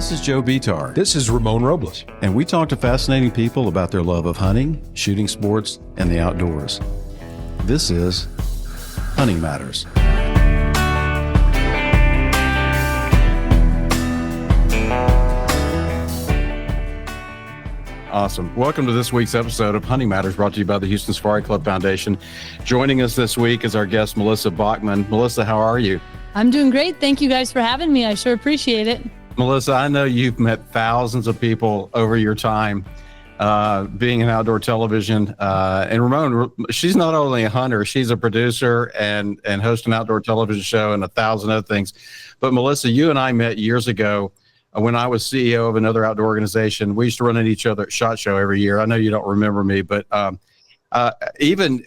This is Joe Vitar. This is Ramon Robles. And we talk to fascinating people about their love of hunting, shooting sports, and the outdoors. This is Hunting Matters. Awesome. Welcome to this week's episode of Hunting Matters, brought to you by the Houston Safari Club Foundation. Joining us this week is our guest, Melissa Bachman. Melissa, how are you? I'm doing great. Thank you guys for having me. I sure appreciate it. Melissa, I know you've met thousands of people over your time being in outdoor television. And Ramon, she's not only a hunter, she's a producer and host an outdoor television show and 1,000 other things. But Melissa, you and I met years ago when I was CEO of another outdoor organization. We used to run at each other at SHOT Show every year. I know you don't remember me, but even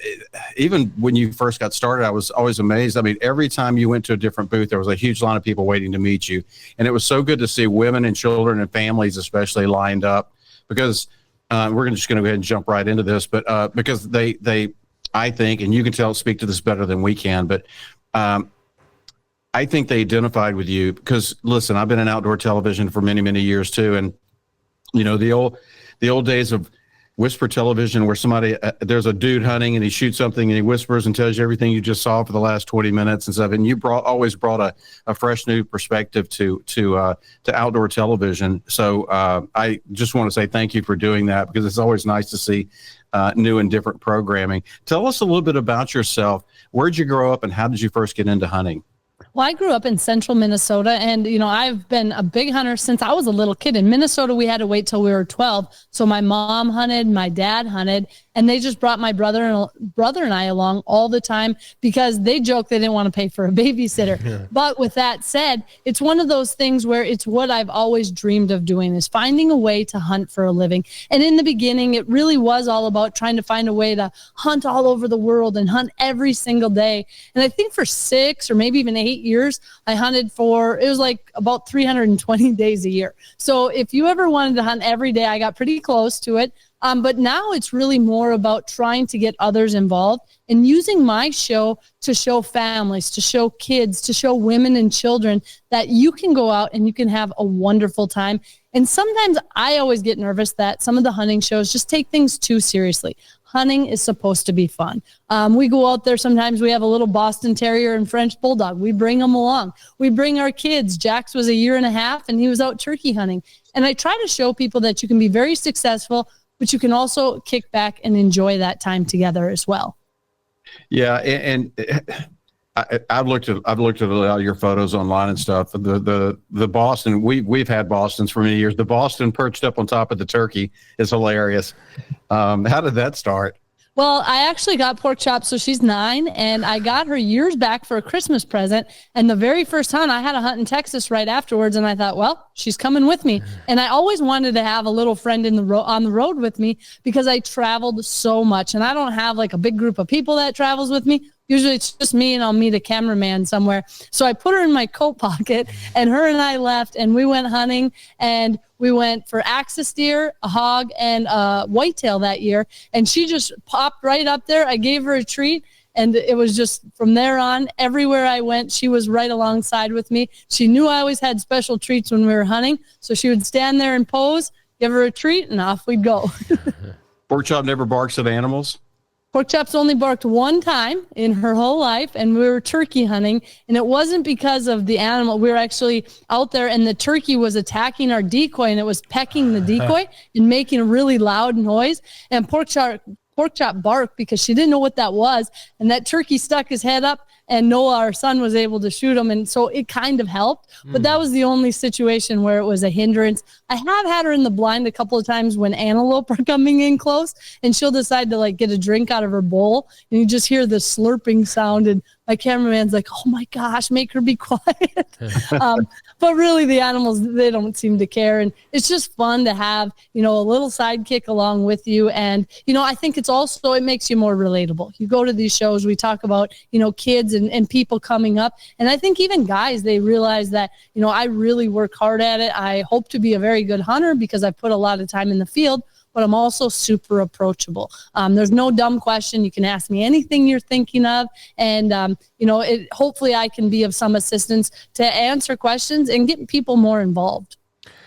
when you first got started, I was always amazed. I mean, every time you went to a different booth, there was a huge line of people waiting to meet you. And it was so good to see women and children and families especially lined up, because we're just going to go ahead and jump right into this. But because they, I think, and you can speak to this better than we can, but I think they identified with you because, listen, I've been in outdoor television for many, many years too. And, you know, the old days of whisper television where somebody, there's a dude hunting and he shoots something and he whispers and tells you everything you just saw for the last 20 minutes and stuff. And you always brought a fresh new perspective to outdoor television. So I just want to say thank you for doing that, because it's always nice to see new and different programming. Tell us a little bit about yourself. Where'd you grow up and how did you first get into hunting? Well, I grew up in central Minnesota, and, you know, I've been a big hunter since I was a little kid. In Minnesota, we had to wait till we were 12. So my mom hunted, my dad hunted, and they just brought my brother and I along all the time because they joked they didn't want to pay for a babysitter. Yeah. But with that said, it's one of those things where it's what I've always dreamed of doing, is finding a way to hunt for a living. And in the beginning, it really was all about trying to find a way to hunt all over the world and hunt every single day. And I think for 6 or maybe even 8 years, I hunted for, it was like about 320 days a year. So if you ever wanted to hunt every day, I got pretty close to it. But now it's really more about trying to get others involved and using my show to show families, to show kids, to show women and children that you can go out and you can have a wonderful time. And sometimes I always get nervous that some of the hunting shows just take things too seriously. Hunting is supposed to be fun. We go out there, sometimes we have a little Boston Terrier and French Bulldog. We bring them along. We bring our kids. Jax was 1.5 years and he was out turkey hunting. And I try to show people that you can be very successful, but you can also kick back and enjoy that time together as well. Yeah, and I've looked at a lot of your photos online and stuff. The Boston, we've had Bostons for many years. The Boston perched up on top of the turkey is hilarious. How did that start? Well, I actually got Pork Chop, so she's 9, and I got her years back for a Christmas present. And the very first hunt, I had a hunt in Texas right afterwards, and I thought, well, she's coming with me. And I always wanted to have a little friend on the road with me because I traveled so much, and I don't have like a big group of people that travels with me. Usually it's just me and I'll meet a cameraman somewhere. So I put her in my coat pocket and her and I left and we went hunting, and we went for axis deer, a hog, and a whitetail that year. And she just popped right up there. I gave her a treat, and it was just from there on, everywhere I went, she was right alongside with me. She knew I always had special treats when we were hunting. So she would stand there and pose, give her a treat, and off we'd go. Pork Chop never barks at animals? Pork Chop's only barked one time in her whole life, and we were turkey hunting, and it wasn't because of the animal. We were actually out there, and the turkey was attacking our decoy, and it was pecking the decoy and making a really loud noise. And Pork Chop barked because she didn't know what that was, and that turkey stuck his head up, and Noah, our son, was able to shoot him, and so it kind of helped. But that was the only situation where it was a hindrance. I have had her in the blind a couple of times when antelope are coming in close, and she'll decide to like get a drink out of her bowl, and you just hear the slurping sound, and my cameraman's like, oh my gosh, make her be quiet. But really the animals, they don't seem to care. And it's just fun to have, you know, a little sidekick along with you. And, you know, I think it's also, it makes you more relatable. You go to these shows, we talk about, you know, kids and people coming up. And I think even guys, they realize that, you know, I really work hard at it. I hope to be a very good hunter because I put a lot of time in the field, but I'm also super approachable. There's no dumb question. You can ask me anything you're thinking of. And, you know, hopefully I can be of some assistance to answer questions and get people more involved.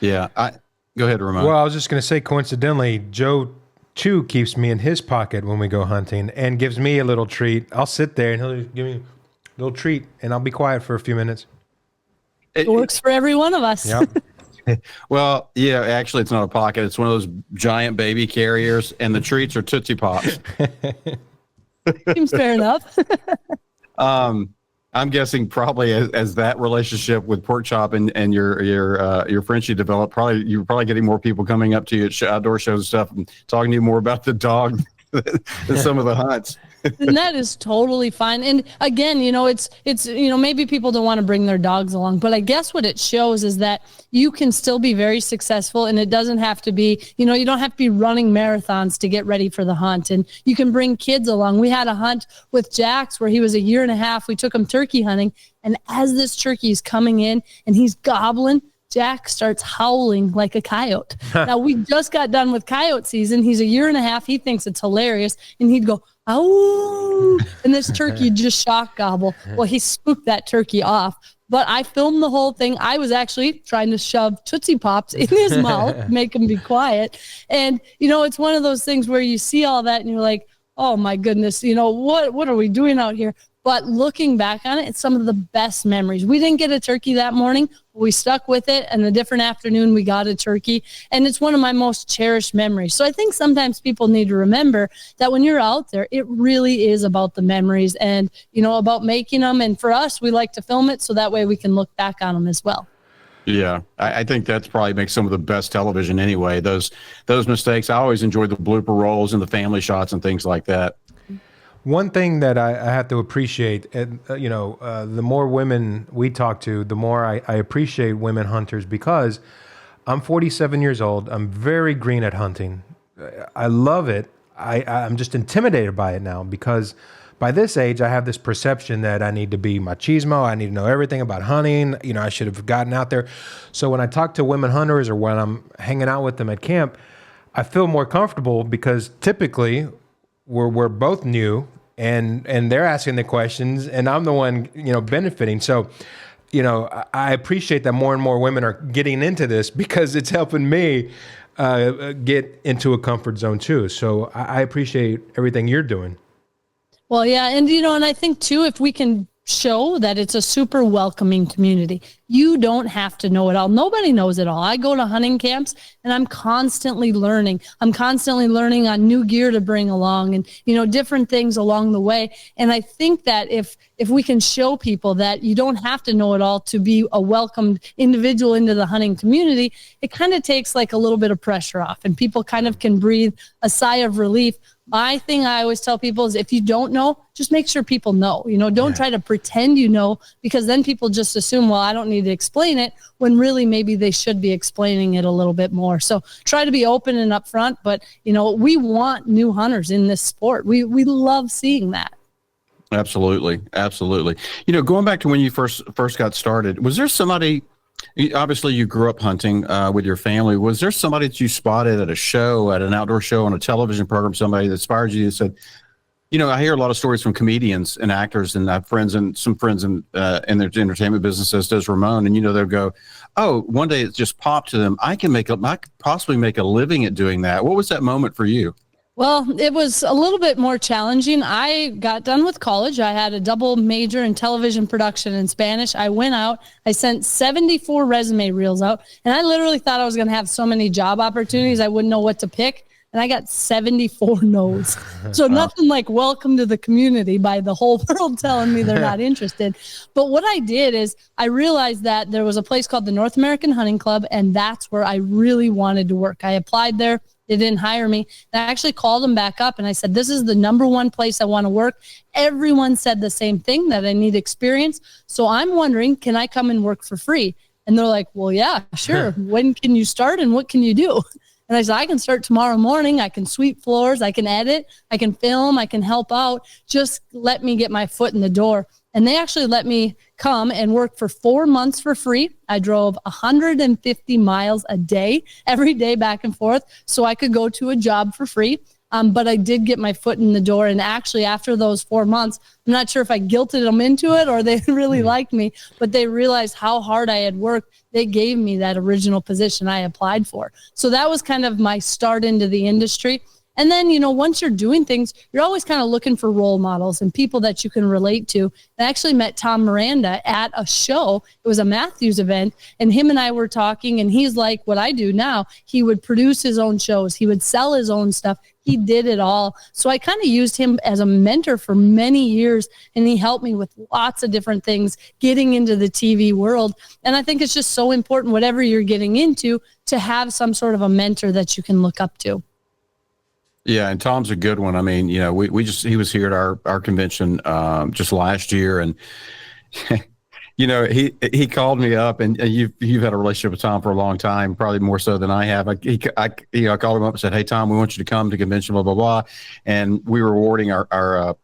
Yeah. Go ahead, Ramon. Well, I was just going to say, coincidentally, Joe Chu keeps me in his pocket when we go hunting and gives me a little treat. I'll sit there and he'll give me a little treat and I'll be quiet for a few minutes. It works for every one of us. Yep. Well, yeah, actually, it's not a pocket. It's one of those giant baby carriers, and the treats are Tootsie Pops. Seems fair enough. I'm guessing probably as that relationship with Pork Chop and your friendship developed, you're probably getting more people coming up to you at outdoor shows and stuff and talking to you more about the dog than some of the hunts. And that is totally fine. And again, it's maybe people don't want to bring their dogs along, but I guess what it shows is that you can still be very successful, and it doesn't have to be, you don't have to be running marathons to get ready for the hunt. And you can bring kids along. We had a hunt with Jax where he was 1.5 years. We took him turkey hunting, and as this turkey is coming in and he's gobbling, Jack starts howling like a coyote. Now, we just got done with coyote season. He's 1.5 years. He thinks it's hilarious. And he'd go, oh, and this turkey just shock gobble. Well, he spooked that turkey off. But I filmed the whole thing. I was actually trying to shove Tootsie Pops in his mouth, make him be quiet. And, it's one of those things where you see all that and you're like, oh, my goodness, what are we doing out here? But looking back on it, it's some of the best memories. We didn't get a turkey that morning. We stuck with it. And the different afternoon, we got a turkey. And it's one of my most cherished memories. So I think sometimes people need to remember that when you're out there, it really is about the memories and, about making them. And for us, we like to film it so that way we can look back on them as well. Yeah, I think that's probably makes some of the best television anyway. Those mistakes. I always enjoy the blooper rolls and the family shots and things like that. One thing that I have to appreciate, the more women we talk to, the more I appreciate women hunters, because I'm 47 years old. I'm very green at hunting. I love it. I'm just intimidated by it now because by this age, I have this perception that I need to be machismo. I need to know everything about hunting. I should have gotten out there. So when I talk to women hunters or when I'm hanging out with them at camp, I feel more comfortable because typically we're both new and they're asking the questions and I'm the one, benefiting. So, I appreciate that more and more women are getting into this because it's helping me get into a comfort zone too. So I appreciate everything you're doing. Well, yeah. And, and I think too, if we can show that it's a super welcoming community, you don't have to know it all. Nobody knows it all. I go to hunting camps and I'm constantly learning. I'm constantly learning on new gear to bring along and, different things along the way. And I think that if we can show people that you don't have to know it all to be a welcomed individual into the hunting community, it kind of takes like a little bit of pressure off and people kind of can breathe a sigh of relief. My thing I always tell people is if you don't know, just make sure people know. Don't try to pretend because then people just assume, well, I don't need to explain it, when really maybe they should be explaining it a little bit more. So try to be open and upfront, but, we want new hunters in this sport. We love seeing that. Absolutely. Absolutely. Going back to when you first got started, was there somebody, obviously you grew up hunting with your family. Was there somebody that you spotted at a show, at an outdoor show, on a television program, somebody that inspired you and said, I hear a lot of stories from comedians and actors, and I have some friends in their entertainment business, as does Ramon, and they'll go, oh, one day it just popped to them, I could possibly make a living at doing that. What was that moment for you? Well, it was a little bit more challenging. I got done with college. I had a double major in television production and Spanish. I went out, I sent 74 resume reels out, and I literally thought I was going to have so many job opportunities I wouldn't know what to pick. And I got 74 no's. So nothing like welcome to the community by the whole world telling me they're not interested. But what I did is I realized that there was a place called the North American Hunting Club, and that's where I really wanted to work. I applied there. They didn't hire me. And I actually called them back up and I said, this is the number one place I want to work. Everyone said the same thing, that I need experience. So I'm wondering, can I come and work for free? And they're like, well, yeah, sure. When can you start and what can you do? And I said, I can start tomorrow morning. I can sweep floors. I can edit. I can film. I can help out. Just let me get my foot in the door. And they actually let me come and work for 4 months for free. I drove 150 miles a day, every day back and forth, so I could go to a job for free. But I did get my foot in the door. And actually, after those 4 months, I'm not sure if I guilted them into it or they really liked me, but they realized how hard I had worked. They gave me that original position I applied for. So that was kind of my start into the industry. And then, once you're doing things, you're always kind of looking for role models and people that you can relate to. I actually met Tom Miranda at a show. It was a Matthews event, and him and I were talking, and he's like what I do now. He would produce his own shows. He would sell his own stuff. He did it all. So I kind of used him as a mentor for many years, and he helped me with lots of different things, getting into the TV world. And I think it's just so important, whatever you're getting into, to have some sort of a mentor that you can look up to. Yeah, and Tom's a good one. I mean, he was here at our convention just last year, and he called me up, and you've had a relationship with Tom for a long time, probably more so than I have. I called him up and said, "Hey, Tom, we want you to come to convention, blah blah blah," and we were awarding our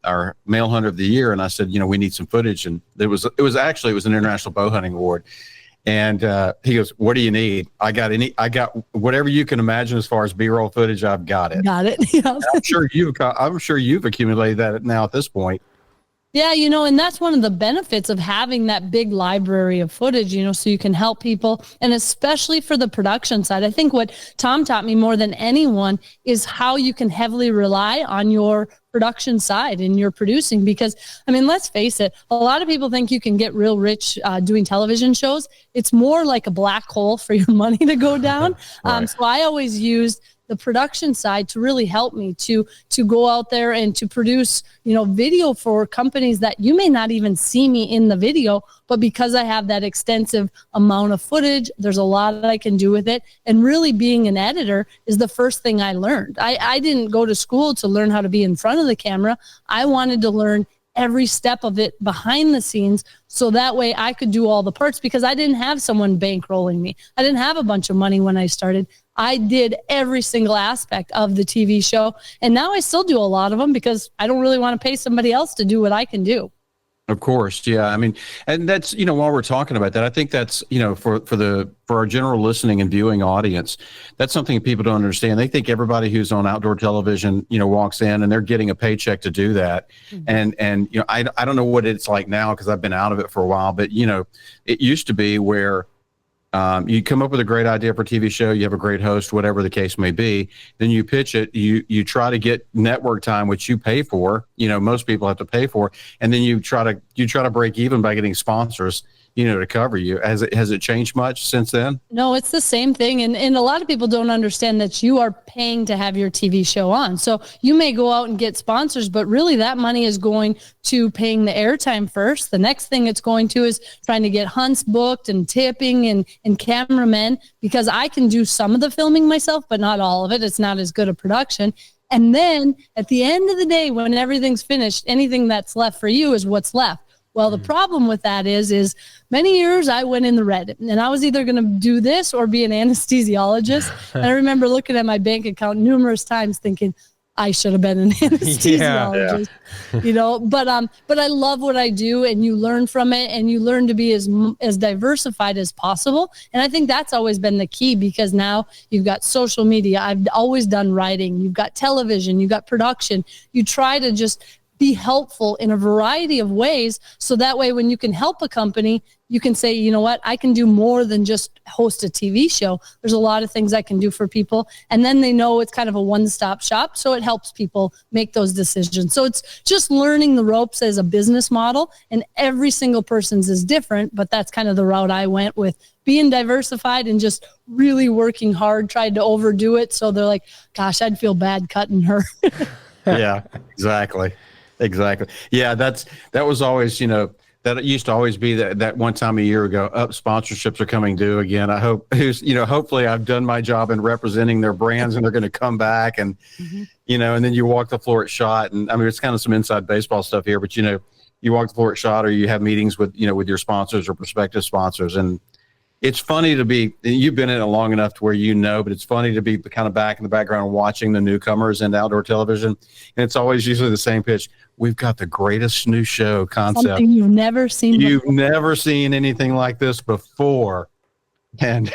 male hunter of the year, and I said, we need some footage, and it was an international bow hunting award. And he goes, "What do you need?" I got whatever you can imagine as far as B-roll footage. I've got it. Got it. Yeah. I'm sure you've accumulated that now at this point. Yeah, and that's one of the benefits of having that big library of footage, so you can help people. And especially for the production side, I think what Tom taught me more than anyone is how you can heavily rely on your production side and your producing. Because, let's face it, a lot of people think you can get real rich doing television shows. It's more like a black hole for your money to go down. Right. So I always used the production side to really help me to go out there and to produce, video for companies that you may not even see me in the video, but because I have that extensive amount of footage, there's a lot that I can do with it. And really being an editor is the first thing I learned. I didn't go to school to learn how to be in front of the camera. I wanted to learn every step of it behind the scenes, so that way I could do all the parts, because I didn't have someone bankrolling me. I didn't have a bunch of money when I started. I did every single aspect of the TV show. And now I still do a lot of them because I don't really want to pay somebody else to do what I can do. Of course. Yeah. And that's, while we're talking about that, I think that's, for our general listening and viewing audience, that's something people don't understand. They think everybody who's on outdoor television, walks in and they're getting a paycheck to do that. Mm-hmm. And I don't know what it's like now, because I've been out of it for a while, but it used to be where you come up with a great idea for a TV show, you have a great host, whatever the case may be, then you pitch it, you try to get network time, which you pay for, most people have to pay for, and then you try to break even by getting sponsors, to cover you. Has it changed much since then? No, it's the same thing. And a lot of people don't understand that you are paying to have your TV show on. So you may go out and get sponsors, but really that money is going to paying the airtime first. The next thing it's going to is trying to get hunts booked and tipping and cameramen, because I can do some of the filming myself, but not all of it. It's not as good a production. And then at the end of the day, when everything's finished, anything that's left for you is what's left. Well, the problem with that is many years I went in the red, and I was either going to do this or be an anesthesiologist. And I remember looking at my bank account numerous times thinking, I should have been an anesthesiologist, but I love what I do, and you learn from it, and you learn to be as diversified as possible. And I think that's always been the key, because now you've got social media. I've always done writing. You've got television, you've got production. You try to just be helpful in a variety of ways. So that way, when you can help a company, you can say, you know what, I can do more than just host a TV show. There's a lot of things I can do for people. And then they know it's kind of a one-stop shop. So it helps people make those decisions. So it's just learning the ropes as a business model. And every single person's is different, but that's kind of the route I went with, being diversified and just really working hard, tried to overdo it. So they're like, gosh, I'd feel bad cutting her. Yeah, exactly. Yeah, that was always, that used to always be that one time a year ago, sponsorships are coming due again. I hope, hopefully I've done my job in representing their brands and they're going to come back, and, and then you walk the floor at SHOT. And it's kind of some inside baseball stuff here, but, you walk the floor at SHOT, or you have meetings with, with your sponsors or prospective sponsors. And it's funny to be, you've been in it long enough to where but it's funny to be kind of back in the background watching the newcomers into outdoor television. And it's always usually the same pitch. We've got the greatest new show concept. Something you've never seen before. You've never seen anything like this before. And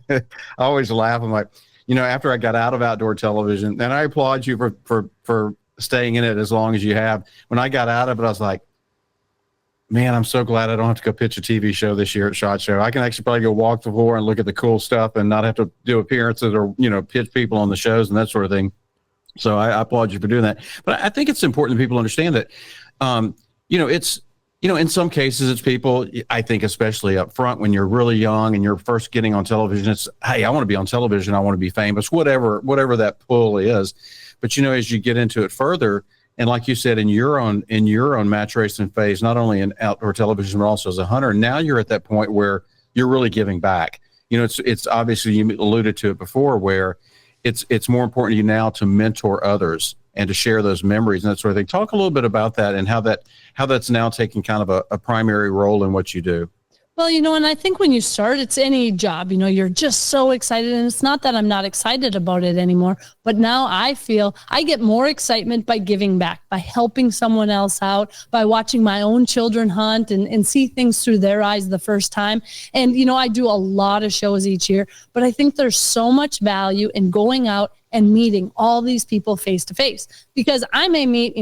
I always laugh. I'm like, after I got out of outdoor television, and I applaud you for staying in it as long as you have. When I got out of it, I was like, man, I'm so glad I don't have to go pitch a TV show this year at SHOT Show. I can actually probably go walk the floor and look at the cool stuff and not have to do appearances or, pitch people on the shows and that sort of thing. So I applaud you for doing that. But I think it's important that people understand that, it's, in some cases it's people, I think, especially up front when you're really young and you're first getting on television, it's, hey, I want to be on television. I want to be famous, whatever that pull is. But, as you get into it further, and like you said, in your own match racing phase, not only in outdoor television, but also as a hunter, now you're at that point where you're really giving back. It's obviously, you alluded to it before, where it's more important to you now to mentor others and to share those memories and that sort of thing. Talk a little bit about that and how that's now taking kind of a primary role in what you do. Well, and I think when you start, it's any job, you're just so excited. And it's not that I'm not excited about it anymore, but now I feel I get more excitement by giving back, by helping someone else out, by watching my own children hunt and see things through their eyes the first time. And, I do a lot of shows each year, but I think there's so much value in going out and meeting all these people face to face, because I may meet,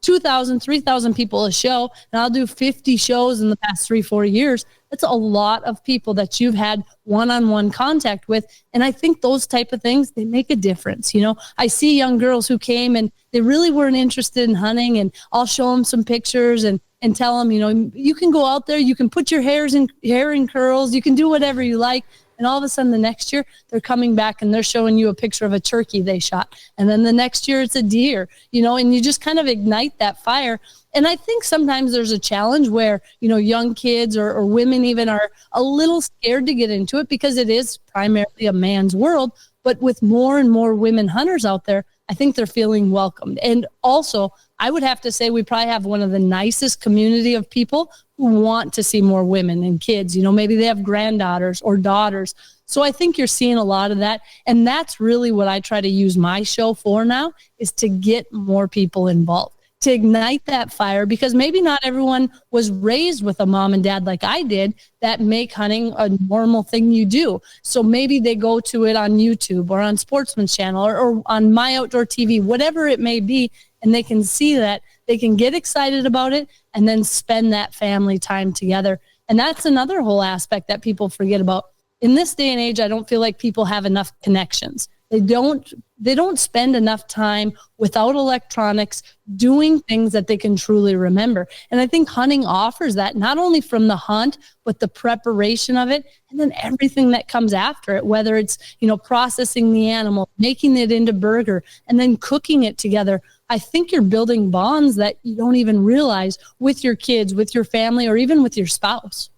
2,000, 3,000 people a show, and I'll do 50 shows in the past 3-4 years. That's a lot of people that you've had one-on-one contact with. And I think those type of things, they make a difference. I see young girls who came and they really weren't interested in hunting, and I'll show them some pictures and tell them, you can go out there, you can put your hair in curls, you can do whatever you like. And all of a sudden the next year they're coming back and they're showing you a picture of a turkey they shot. And then the next year it's a deer, and you just kind of ignite that fire. And I think sometimes there's a challenge where, young kids or women even are a little scared to get into it because it is primarily a man's world. But with more and more women hunters out there, I think they're feeling welcomed. And also, I would have to say we probably have one of the nicest community of people who want to see more women and kids. Maybe they have granddaughters or daughters. So I think you're seeing a lot of that. And that's really what I try to use my show for now, is to get more people involved, to ignite that fire, because maybe not everyone was raised with a mom and dad like I did that make hunting a normal thing you do. So maybe they go to it on YouTube or on Sportsman's Channel or on My Outdoor TV, whatever it may be, and they can see that, they can get excited about it and then spend that family time together. And that's another whole aspect that people forget about. In this day and age, I don't feel like people have enough connections. They don't spend enough time without electronics doing things that they can truly remember. And I think hunting offers that, not only from the hunt, but the preparation of it, and then everything that comes after it, whether it's, processing the animal, making it into burger, and then cooking it together. I think you're building bonds that you don't even realize with your kids, with your family, or even with your spouse.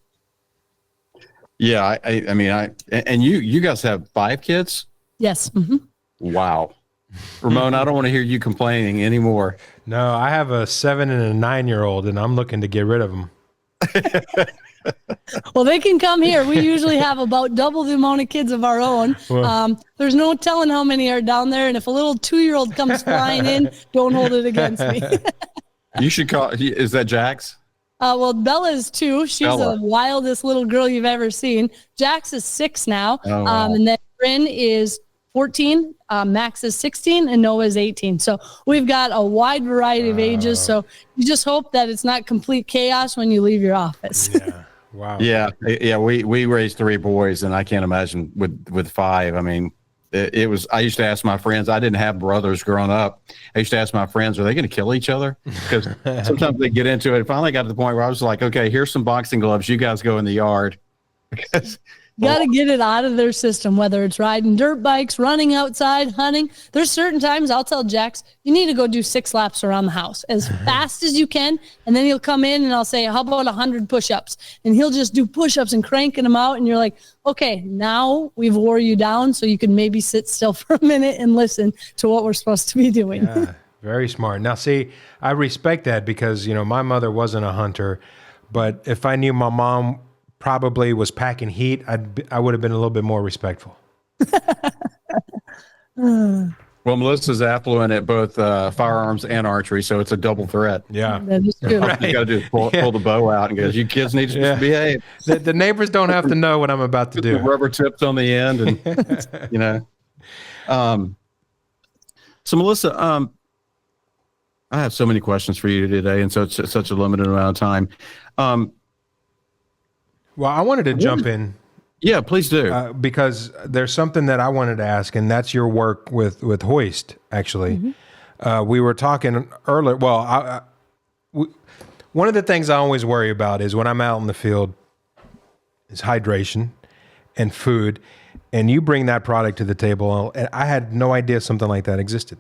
Yeah. I mean, and you guys have 5 kids? Yes. Mm-hmm. Wow. Ramon, I don't want to hear you complaining anymore. No, I have a 7 and a 9-year-old, and I'm looking to get rid of them. Well, they can come here. We usually have about double the amount of kids of our own. There's no telling how many are down there. And if a little 2-year-old comes flying in, don't hold it against me. You should call. Is that Jax? Well, Bella is 2. She's the wildest little girl you've ever seen. Jax is 6 now. Oh, wow. And then Bryn is 14, Max is 16, and Noah is 18. So we've got a wide variety of ages. So you just hope that it's not complete chaos when you leave your office. Yeah. Wow. Yeah. We raised 3 boys, and I can't imagine with 5. I mean, it was, I used to ask my friends, I didn't have brothers growing up. I used to ask my friends, are they going to kill each other? Because sometimes they get into it. It finally got to the point where I was like, okay, here's some boxing gloves. You guys go in the yard. Because got to get it out of their system, whether it's riding dirt bikes, running outside, hunting. There's certain times I'll tell Jax, you need to go do 6 laps around the house as fast as you can. And then he'll come in and I'll say, how about 100 push-ups? And he'll just do push-ups and cranking them out. And you're like, okay, now we've wore you down so you can maybe sit still for a minute and listen to what we're supposed to be doing. Yeah, very smart. Now, see, I respect that because, my mother wasn't a hunter. But if I knew my mom probably was packing heat, I would have been a little bit more respectful. Well, Melissa's affluent at both firearms and archery, so it's a double threat. Yeah. That is true. All you got to do is pull the bow out and go, you kids need to behave. The neighbors don't have to know what I'm about to do. The rubber tips on the end, and So Melissa, I have so many questions for you today, and so it's such a limited amount of time. Well, I wanted to jump in. Yeah, please do. Because there's something that I wanted to ask, and that's your work with Hoist, actually. We were talking earlier. Well, one of the things I always worry about is when I'm out in the field is hydration and food, and you bring that product to the table, and I had no idea something like that existed.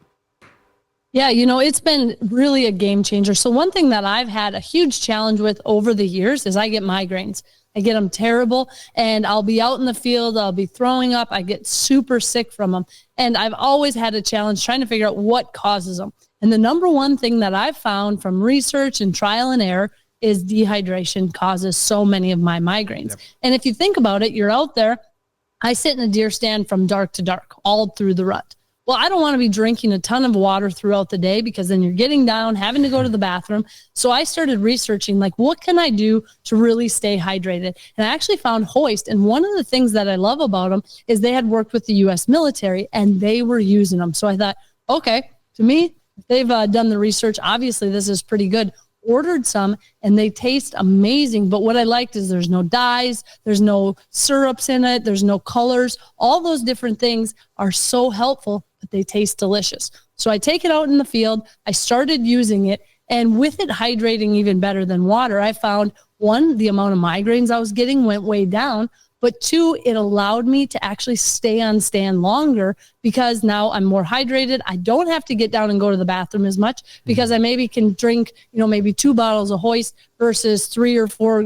Yeah, it's been really a game changer. So one thing that I've had a huge challenge with over the years is I get migraines. I get them terrible, and I'll be out in the field. I'll be throwing up. I get super sick from them. And I've always had a challenge trying to figure out what causes them. And the number one thing that I've found from research and trial and error is dehydration causes so many of my migraines. Yep. And if you think about it, you're out there. I sit in a deer stand from dark to dark, all through the rut. Well, I don't want to be drinking a ton of water throughout the day because then you're getting down, having to go to the bathroom. So I started researching, like, what can I do to really stay hydrated? And I actually found Hoist. And one of the things that I love about them is they had worked with the U.S. military and they were using them. So I thought, okay, to me, if they've done the research, obviously this is pretty good. Ordered some and they taste amazing. But what I liked is there's no dyes, there's no syrups in it, there's no colors. All those different things are so helpful, but they taste delicious. So I take it out in the field. I started using it, and with it hydrating even better than water, I found, one, the amount of migraines I was getting went way down. But two, it allowed me to actually stay on stand longer because now I'm more hydrated. I don't have to get down and go to the bathroom as much because I maybe can drink, maybe 2 bottles of Hoist versus 3 or 4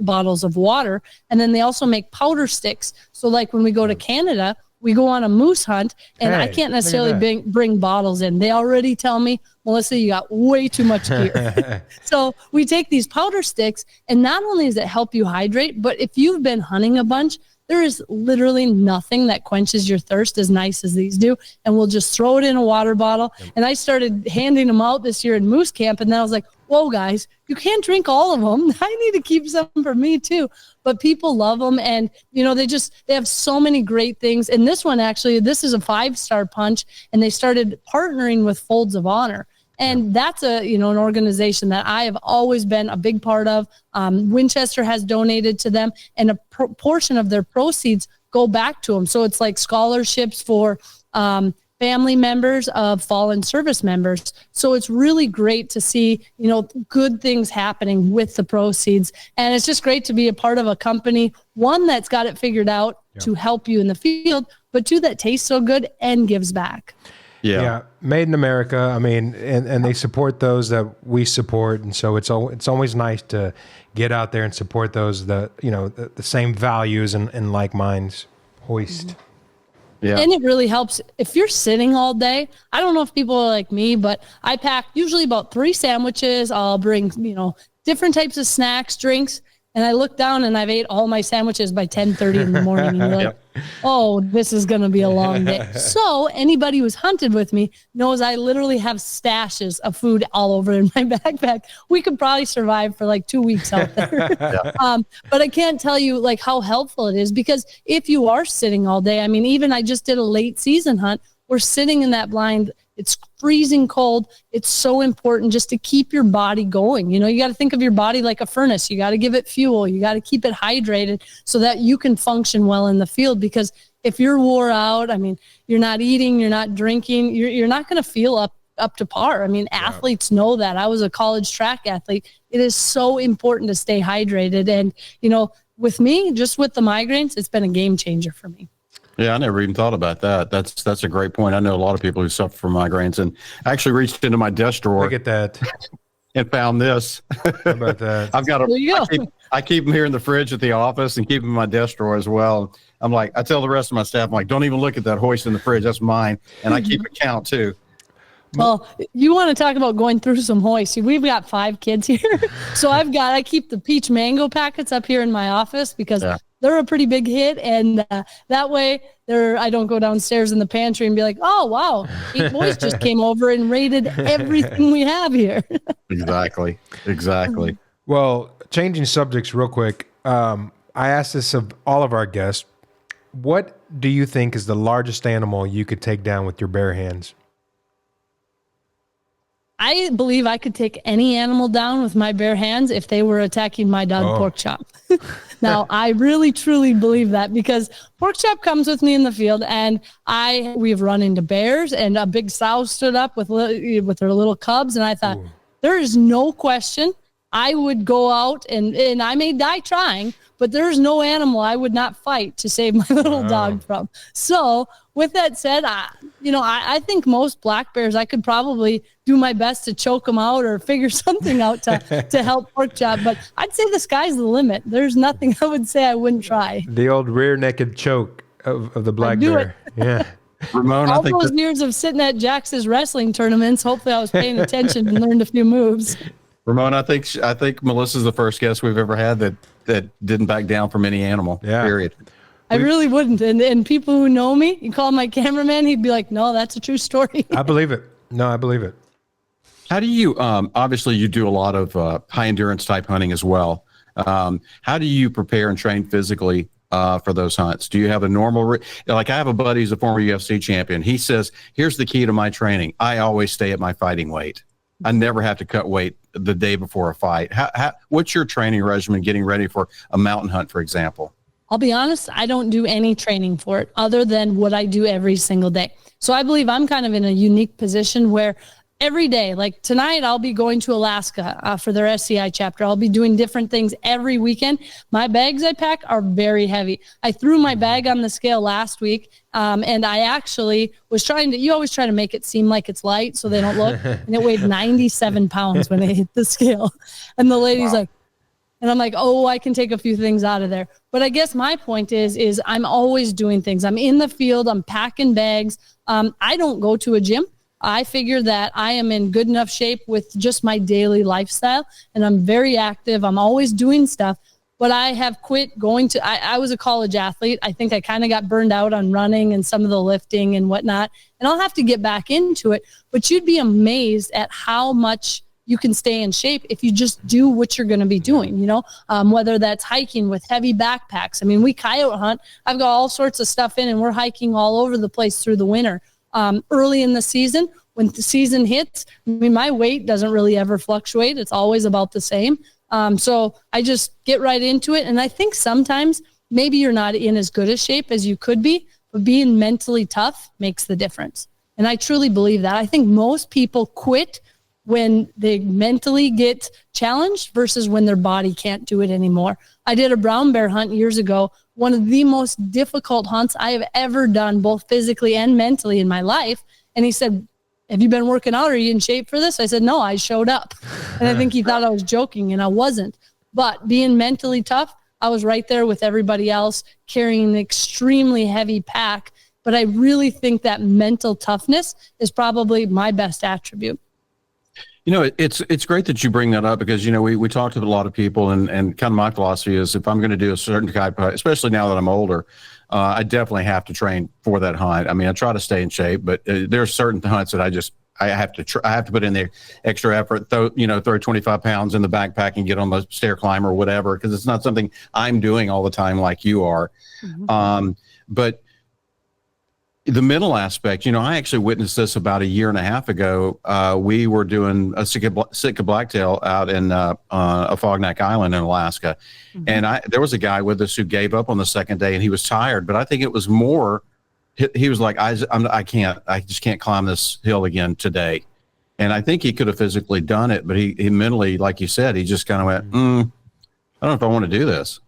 bottles of water. And then they also make powder sticks. So like when we go to Canada, we go on a moose hunt, and I can't necessarily bring bottles in. They already tell me, Melissa, you got way too much gear. So we take these powder sticks, and not only does it help you hydrate, but if you've been hunting a bunch, there is literally nothing that quenches your thirst as nice as these do. And we'll just throw it in a water bottle. And I started handing them out this year in moose camp, and then I was like, whoa, guys, you can't drink all of them. I need to keep some for me too. But people love them. And, they have so many great things. And this one, actually, this is a 5-star punch. And they started partnering with Folds of Honor. And that's an organization that I have always been a big part of. Winchester has donated to them, and a portion of their proceeds go back to them. So it's like scholarships for family members of fallen service members. So it's really great to see, good things happening with the proceeds. And it's just great to be a part of a company, one, that's got it figured out to help you in the field, but two, that tastes so good and gives back. Yeah. Made in America. I mean, and they support those that we support. And so it's always nice to get out there and support those the same values and like minds. Hoist. Yeah. And it really helps if you're sitting all day. I don't know if people are like me, but I pack usually about 3 sandwiches. I'll bring, different types of snacks, drinks. And I look down and I've ate all my sandwiches by 10:30 in the morning. And you're like, oh, this is going to be a long day. So anybody who's hunted with me knows I literally have stashes of food all over in my backpack. We could probably survive for like 2 weeks out there. But I can't tell you like how helpful it is, because if you are sitting all day, I mean, even I just did a late season hunt. We're sitting in that blind. It's freezing cold. It's so important just to keep your body going. You got to think of your body like a furnace. You got to give it fuel. You got to keep it hydrated so that you can function well in the field. Because if you're wore out, I mean, you're not eating, you're not drinking, you're not going to feel up to par. I mean, athletes know that. I was a college track athlete. It is so important to stay hydrated. And, with me, just with the migraines, it's been a game changer for me. Yeah, I never even thought about that. That's a great point. I know a lot of people who suffer from migraines, and I actually reached into my desk drawer. Look at that. And found this. How about that? I've got I keep them here in the fridge at the office and keep them in my desk drawer as well. I'm like, I tell the rest of my staff, I'm like, don't even look at that Hoist in the fridge. That's mine. And I keep a count too. Well, you want to talk about going through some Hoist. We've got 5 kids here. So I keep the peach mango packets up here in my office because they're a pretty big hit. And that way I don't go downstairs in the pantry and be like, oh, wow, 8 boys just came over and raided everything we have here. Exactly. Well, changing subjects real quick. I asked this of all of our guests. What do you think is the largest animal you could take down with your bare hands? I believe I could take any animal down with my bare hands if they were attacking my dog, Pork Chop. Now, I really, truly believe that because Pork Chop comes with me in the field, and we've run into bears, and a big sow stood up with her little cubs, and I thought, there is no question I would go out, and I may die trying, but there's no animal I would not fight to save my little dog from. So with that said, I think most black bears, I could probably do my best to choke them out or figure something out to help Pork Chop. But I'd say the sky's the limit. There's nothing I would say I wouldn't try. The old rear naked choke of the black bear. Yeah. Ramon, all those years of sitting at Jax's wrestling tournaments, hopefully I was paying attention and learned a few moves. Ramon, I think Melissa's the first guest we've ever had that didn't back down from any animal. Yeah. Period. I really wouldn't. And people who know me, you call my cameraman, he'd be like, no, that's a true story. I believe it. No, I believe it. How do you, obviously you do a lot of high endurance type hunting as well. How do you prepare and train physically for those hunts? Do you have a normal, like I have a buddy who's a former UFC champion. He says, here's the key to my training. I always stay at my fighting weight. I never have to cut weight the day before a fight. What's your training regimen getting ready for a mountain hunt, for example? I'll be honest, I don't do any training for it other than what I do every single day. So I believe I'm kind of in a unique position where every day, like tonight, I'll be going to Alaska for their SCI chapter. I'll be doing different things every weekend. My bags I pack are very heavy. I threw my bag on the scale last week, and I actually was you always try to make it seem like it's light so they don't look, and it weighed 97 pounds when I hit the scale. And the lady's like, and I'm like, oh, I can take a few things out of there. But I guess my point is I'm always doing things. I'm in the field. I'm packing bags. I don't go to a gym. I figure that I am in good enough shape with just my daily lifestyle, and I'm very active. I'm always doing stuff, but I have quit going to, I was a college athlete. I think I kind of got burned out on running and some of the lifting and whatnot, and I'll have to get back into it. But you'd be amazed at how much you can stay in shape if you just do what you're going to be doing, whether that's hiking with heavy backpacks. I mean, we coyote hunt. I've got all sorts of stuff in, and we're hiking all over the place through the winter. Early in the season, when the season hits, I mean, my weight doesn't really ever fluctuate. It's always about the same. So I just get right into it. And I think sometimes maybe you're not in as good a shape as you could be, but being mentally tough makes the difference. And I truly believe that. I think most people quit when they mentally get challenged versus when their body can't do it anymore. I did a brown bear hunt years ago, one of the most difficult hunts I have ever done, both physically and mentally in my life. And he said, have you been working out? Are you in shape for this? I said, no, I showed up. And I think he thought I was joking, and I wasn't. But being mentally tough, I was right there with everybody else carrying an extremely heavy pack. But I really think that mental toughness is probably my best attribute. It's great that you bring that up because, we talk to a lot of people and kind of my philosophy is if I'm going to do a certain type of, especially now that I'm older, I definitely have to train for that hunt. I mean, I try to stay in shape, but there's certain hunts that I have to put in the extra effort, throw 25 pounds in the backpack and get on the stair climber or whatever, because it's not something I'm doing all the time like you are. Mm-hmm. But the mental aspect, I actually witnessed this about a year and a half ago. We were doing a Sitka blacktail out in Afognak Island in Alaska. Mm-hmm. And there was a guy with us who gave up on the second day and he was tired, but I think it was more, he was like, I just can't climb this hill again today. And I think he could have physically done it, but he mentally, like you said, he just kind of went, I don't know if I want to do this.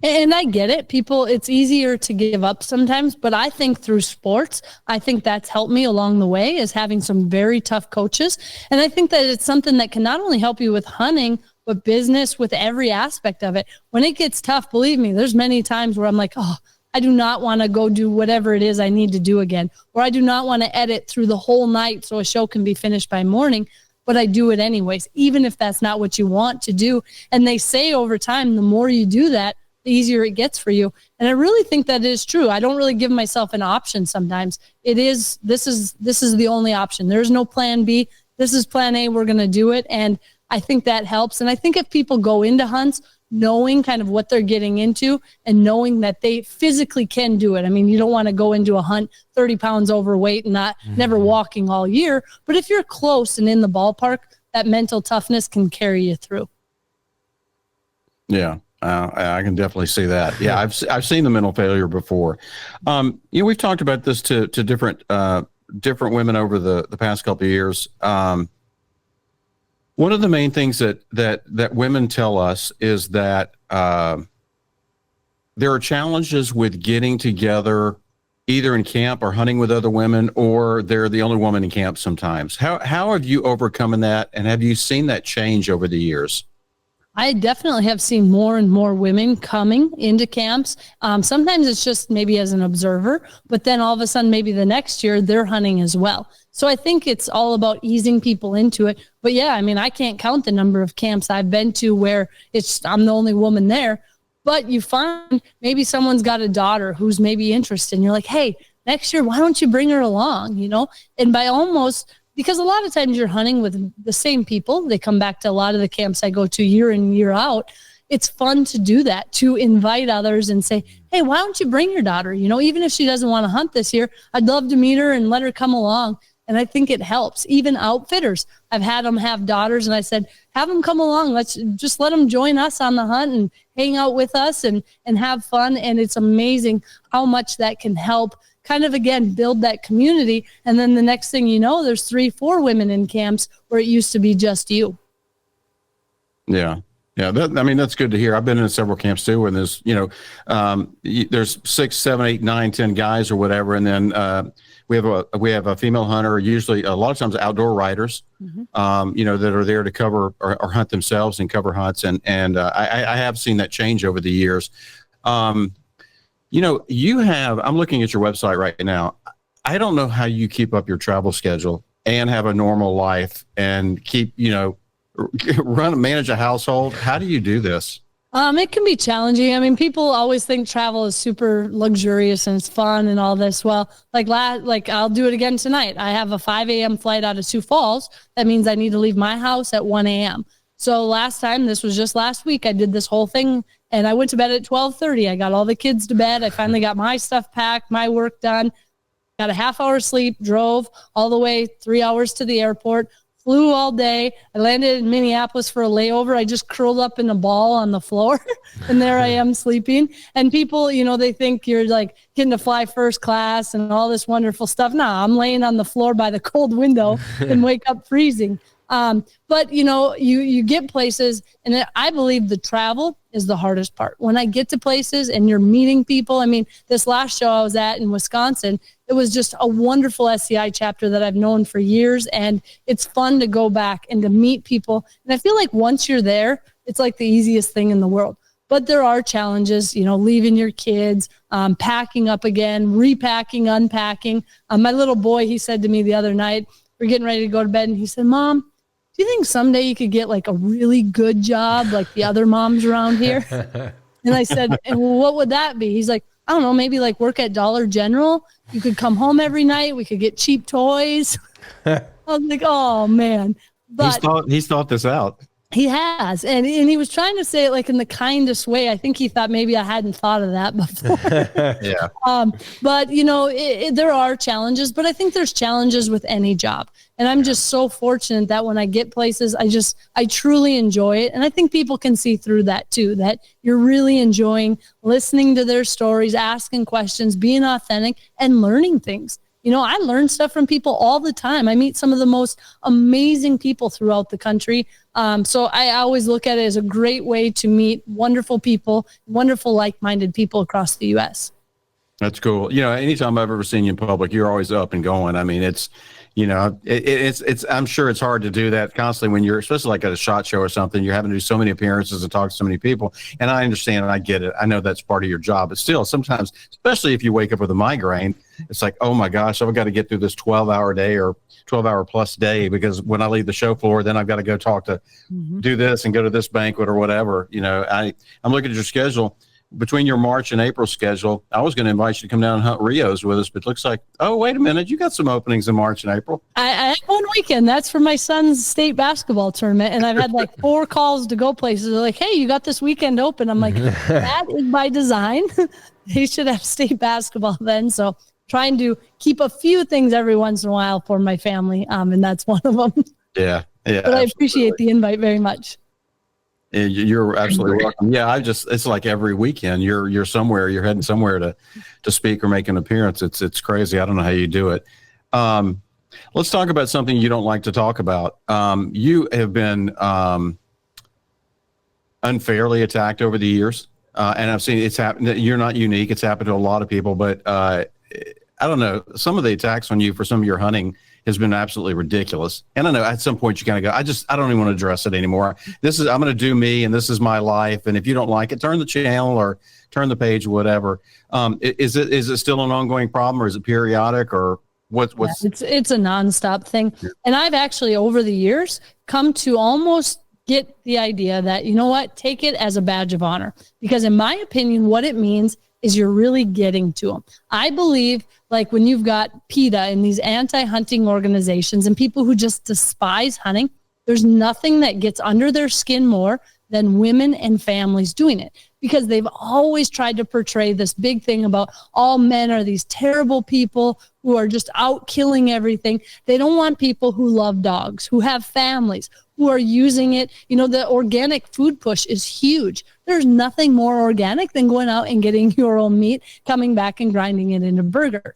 And I get it. People, it's easier to give up sometimes, but I think through sports, I think that's helped me along the way is having some very tough coaches. And I think that it's something that can not only help you with hunting, but business with every aspect of it. When it gets tough, believe me, there's many times where I'm like, I do not want to go do whatever it is I need to do again, or I do not want to edit through the whole night so a show can be finished by morning, but I do it anyways, even if that's not what you want to do. And they say over time, the more you do that, the easier it gets for you. And I really think that is true. I don't really give myself an option sometimes. This is the only option. There's no plan B. This is plan A. We're going to do it. And I think that helps. And I think if people go into hunts knowing kind of what they're getting into and knowing that they physically can do it. I mean, you don't want to go into a hunt 30 pounds overweight and never walking all year. But if you're close and in the ballpark, that mental toughness can carry you through. Yeah. I can definitely see that. Yeah, I've seen the mental failure before. We've talked about this to different women over the past couple of years. One of the main things that women tell us is that there are challenges with getting together, either in camp or hunting with other women, or they're the only woman in camp sometimes. How have you overcome that, and have you seen that change over the years? I definitely have seen more and more women coming into camps. Sometimes it's just maybe as an observer, but then all of a sudden, maybe the next year they're hunting as well. So I think it's all about easing people into it. But yeah, I mean, I can't count the number of camps I've been to where I'm the only woman there, but you find maybe someone's got a daughter who's maybe interested and you're like, hey, next year, why don't you bring her along? And because a lot of times you're hunting with the same people. They come back to a lot of the camps I go to year in, year out. It's fun to do that, to invite others and say, hey, why don't you bring your daughter? Even if she doesn't want to hunt this year, I'd love to meet her and let her come along. And I think it helps. Even outfitters, I've had them have daughters and I said, have them come along. Let's just let them join us on the hunt and hang out with us and have fun. And it's amazing how much that can help kind of, again, build that community. And then the next thing you know, there's 3-4 women in camps where it used to be just you. Yeah. Yeah. That's good to hear. I've been in several camps too, and there's, there's 6, 7, 8, 9, 10 guys or whatever. And then, we have a female hunter, usually a lot of times outdoor riders, that are there to cover or hunt themselves and cover hunts. And I have seen that change over the years. I'm looking at your website right now. I don't know how you keep up your travel schedule and have a normal life and keep, manage a household. How do you do this? It can be challenging. I mean, people always think travel is super luxurious and it's fun and all this. Well, like I'll do it again tonight. I have a 5 a.m. flight out of Sioux Falls. That means I need to leave my house at 1 a.m. So last time, this was just last week, I did this whole thing and I went to bed at 12:30. I got all the kids to bed. I finally got my stuff packed, my work done, got a half-hour sleep, drove all the way 3 hours to the airport, flew all day. I landed in Minneapolis for a layover. I just curled up in a ball on the floor and there I am sleeping. And people, they think you're like getting to fly first class and all this wonderful stuff. No, I'm laying on the floor by the cold window and wake up freezing. But you get places, and I believe the travel is the hardest part. When I get to places and you're meeting people, I mean, this last show I was at in Wisconsin, it was just a wonderful SCI chapter that I've known for years. And it's fun to go back and to meet people. And I feel like once you're there, it's like the easiest thing in the world. But there are challenges, leaving your kids, packing up again, repacking, unpacking. My little boy, he said to me the other night, we're getting ready to go to bed, and he said, Mom, do you think someday you could get like a really good job like the other moms around here? And I said, and what would that be? He's like, I don't know, maybe like work at Dollar General. You could come home every night. We could get cheap toys. I was like, oh man. But he's thought this out. He has. And he was trying to say it like in the kindest way. I think he thought maybe I hadn't thought of that before. Yeah. But there are challenges, but I think there's challenges with any job. And I'm just so fortunate that when I get places, I truly enjoy it. And I think people can see through that too, that you're really enjoying listening to their stories, asking questions, being authentic and learning things. I learn stuff from people all the time. I meet some of the most amazing people throughout the country. So I always look at it as a great way to meet wonderful people, wonderful like-minded people across the U.S. That's cool. Anytime I've ever seen you in public, you're always up and going. I mean, it's I'm sure it's hard to do that constantly when you're, especially like at a SHOT Show or something, you're having to do so many appearances and talk to so many people. And I understand and I get it. I know that's part of your job, but still sometimes, especially if you wake up with a migraine, it's like, oh my gosh, I've got to get through this 12-hour day or 12-hour plus day, because when I leave the show floor, then I've got to go talk to do this and go to this banquet or whatever. I'm looking at your schedule. between your March and April schedule, I was going to invite you to come down and hunt Rios with us, but it looks like, oh, wait a minute, you got some openings in March and April. I have one weekend. That's for my son's state basketball tournament. And I've had like 4 calls to go places. They're like, hey, you got this weekend open. I'm like, that is by design. They should have state basketball then. So trying to keep a few things every once in a while for my family. And that's one of them. Yeah. Yeah. But I appreciate the invite very much. You're absolutely welcome. Yeah, it's like every weekend you're somewhere, you're heading somewhere to speak or make an appearance. It's crazy. I don't know how you do it. Let's talk about something you don't like to talk about. You have been unfairly attacked over the years, and I've seen it's happened. You're not unique. It's happened to a lot of people, but I don't know. Some of the attacks on you for some of your hunting has been absolutely ridiculous. And I know at some point you kind of go, I don't even want to address it anymore. I'm going to do me, and this is my life. And if you don't like it, turn the channel or turn the page, whatever. Is it still an ongoing problem, or is it periodic, or what's? Yeah, it's a nonstop thing. Yeah. And I've actually over the years come to almost get the idea that, you know what, take it as a badge of honor, because in my opinion, what it means is you're really getting to them. I believe, like when you've got PETA and these anti-hunting organizations and people who just despise hunting, there's nothing that gets under their skin more than women and families doing it, because they've always tried to portray this big thing about all men are these terrible people who are just out killing everything. They don't want people who love dogs, who have families, who are using it. You know, the organic food push is huge. There's nothing more organic than going out and getting your own meat, coming back and grinding it into a burger.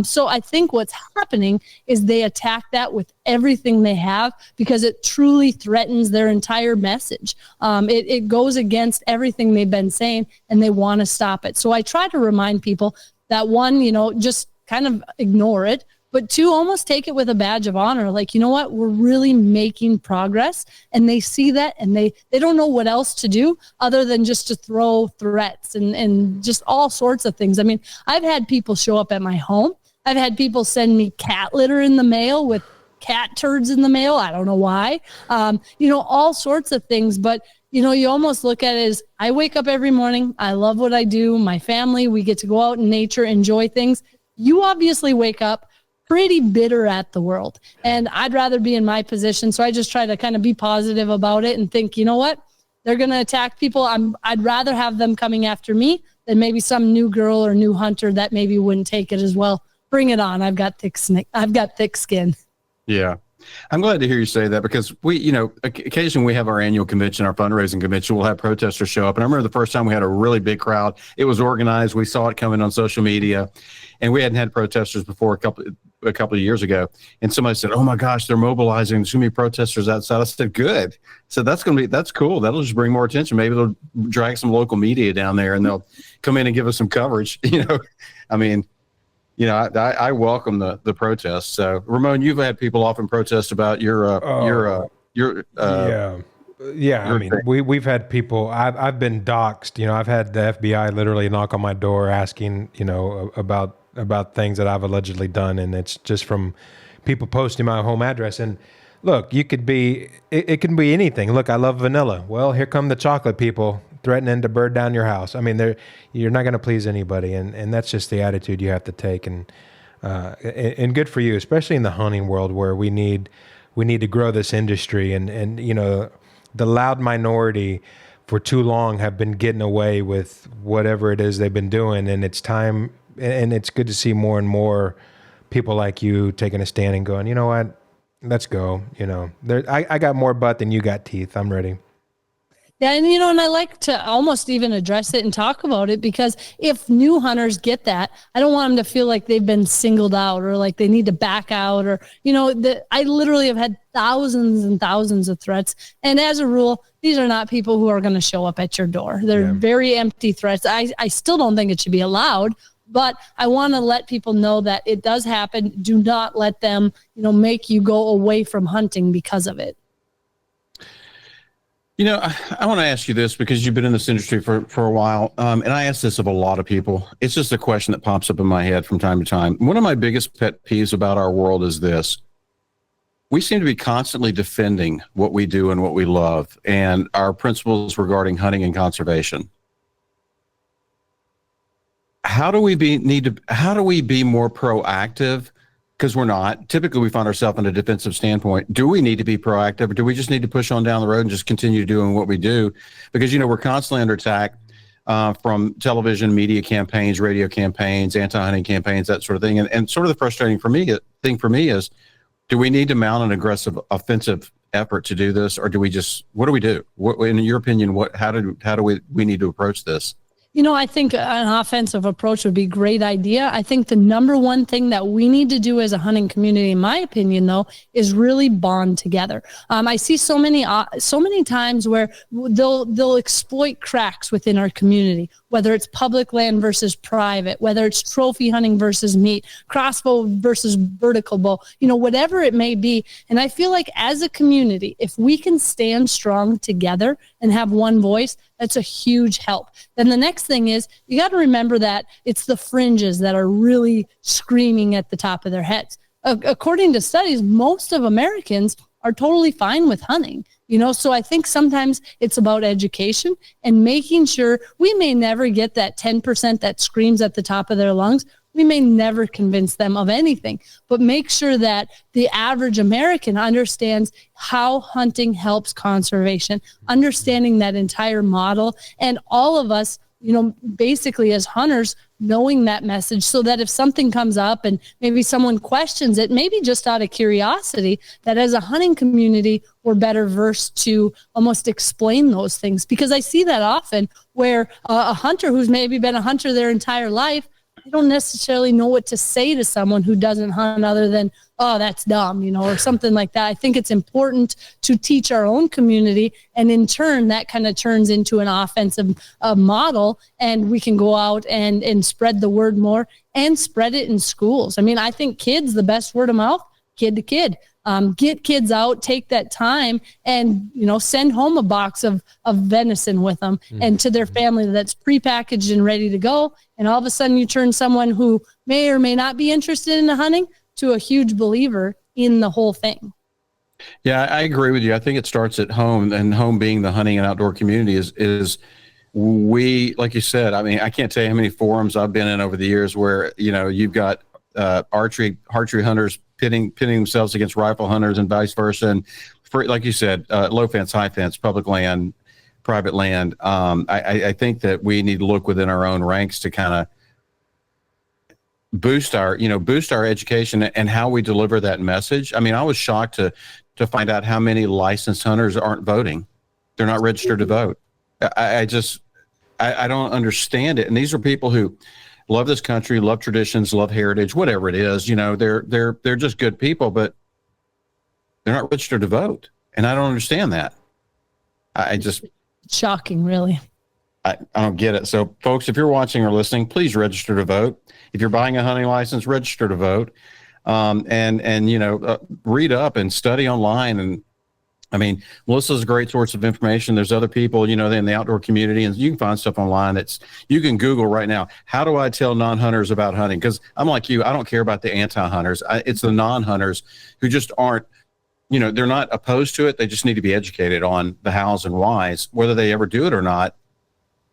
So I think what's happening is they attack that with everything they have, because it truly threatens their entire message. It goes against everything they've been saying, and they want to stop it. So I try to remind people that, one, you know, just kind of ignore it, but 2, almost take it with a badge of honor. Like, you know what, we're really making progress, and they see that, and they don't know what else to do other than just to throw threats and just all sorts of things. I mean, I've had people show up at my home. I've had people send me cat litter in the mail with cat turds in the mail. I don't know why, you know, all sorts of things. But, you know, you almost look at it as, I wake up every morning. I love what I do. My family, we get to go out in nature, enjoy things. You obviously wake up pretty bitter at the world, and I'd rather be in my position. So I just try to kind of be positive about it and think, you know what, they're going to attack people. I'd rather have them coming after me than maybe some new girl or new hunter that maybe wouldn't take it as well. Bring it on. I've got thick skin. Yeah. I'm glad to hear you say that, because we, you know, occasionally we have our annual convention, our fundraising convention, we'll have protesters show up. And I remember the first time we had a really big crowd. It was organized. We saw it coming on social media, and we hadn't had protesters before a couple of years ago. And somebody said, oh my gosh, they're mobilizing. There's too many protesters outside. I said, good. So that's cool. That'll just bring more attention. Maybe they'll drag some local media down there, and they'll come in and give us some coverage. You know, I mean, you know, I welcome the protests. So, Ramon, you've had people often protest about your I mean, we've had people. I've been doxxed. You know, I've had the FBI literally knock on my door asking, you know, about things that I've allegedly done, and it's just from people posting my home address. And look, it can be anything. Look, I love vanilla. Well, here come the chocolate people threatening to burn down your house. I mean, you're not going to please anybody, and that's just the attitude you have to take. And good for you, especially in the hunting world, where we need to grow this industry. And you know, the loud minority for too long have been getting away with whatever it is they've been doing, and it's time. And it's good to see more and more people like you taking a stand and going, you know what, let's go. You know, I got more butt than you got teeth. I'm ready. Yeah, and you know, and I like to almost even address it and talk about it, because if new hunters get that, I don't want them to feel like they've been singled out or like they need to back out, or, you know, I literally have had thousands and thousands of threats. And as a rule, these are not people who are going to show up at your door. They're very empty threats. I still don't think it should be allowed, but I want to let people know that it does happen. Do not let them, you know, make you go away from hunting because of it. You know, I want to ask you this, because you've been in this industry for a while, and I ask this of a lot of people. It's just a question that pops up in my head from time to time. One of my biggest pet peeves about our world is this. We seem to be constantly defending what we do and what we love, and our principles regarding hunting and conservation. how do we be more proactive? Because we're not. Typically, we find ourselves in a defensive standpoint. Do we need to be proactive, or do we just need to push on down the road and just continue doing what we do? Because, we're constantly under attack from television, media campaigns, radio campaigns, anti-hunting campaigns, that sort of thing. And sort of the frustrating thing for me is, do we need to mount an aggressive offensive effort to do this, or do we just, what do we do? What, in your opinion, how do we need to approach this? I think an offensive approach would be a great idea. I think the number one thing that we need to do as a hunting community, in my opinion, though, is really bond together. I see so many times where they'll exploit cracks within our community, whether it's public land versus private, whether it's trophy hunting versus meat, crossbow versus vertical bow, whatever it may be. And I feel like as a community, if we can stand strong together and have one voice, that's a huge help. Then the next thing is, you got to remember that it's the fringes that are really screaming at the top of their heads. According to studies, most of Americans are totally fine with hunting. So I think sometimes it's about education and making sure we may never get that 10% that screams at the top of their lungs. We may never convince them of anything, but make sure that the average American understands how hunting helps conservation, understanding that entire model, and all of us, basically as hunters, knowing that message, so that if something comes up and maybe someone questions it, maybe just out of curiosity, that as a hunting community, we're better versed to almost explain those things. Because I see that often where a hunter who's maybe been a hunter their entire life, they don't necessarily know what to say to someone who doesn't hunt other than, oh, that's dumb, or something like that. I think it's important to teach our own community, and in turn, that kind of turns into an offensive model, and we can go out and spread the word more and spread it in schools. I mean, I think kids, the best word of mouth, kid to kid. Get kids out, take that time, and send home a box of venison with them and to their family that's prepackaged and ready to go. And all of a sudden, you turn someone who may or may not be interested in the hunting to a huge believer in the whole thing. Yeah, I agree with you. I think it starts at home, and home being the hunting and outdoor community is we, like you said. I mean, I can't tell you how many forums I've been in over the years where you've got archery hunters pitting themselves against rifle hunters and vice versa. And like you said, low fence, high fence, public land, private land. I think that we need to look within our own ranks to kind of boost our education and how we deliver that message. I mean, I was shocked to find out how many licensed hunters aren't voting. They're not registered to vote. I don't understand it. And these are people who love this country, love traditions, love heritage, whatever it is. They're just good people, but they're not registered to vote. And I don't understand that. Shocking, really. I don't get it. So folks, if you're watching or listening, please register to vote. If you're buying a hunting license, register to vote. Read up and study online. And I mean, Melissa's a great source of information. There's other people, in the outdoor community, and you can find stuff online. You can Google right now, how do I tell non-hunters about hunting? Because I'm like you, I don't care about the anti-hunters. It's the non-hunters who just aren't, they're not opposed to it. They just need to be educated on the hows and whys. Whether they ever do it or not,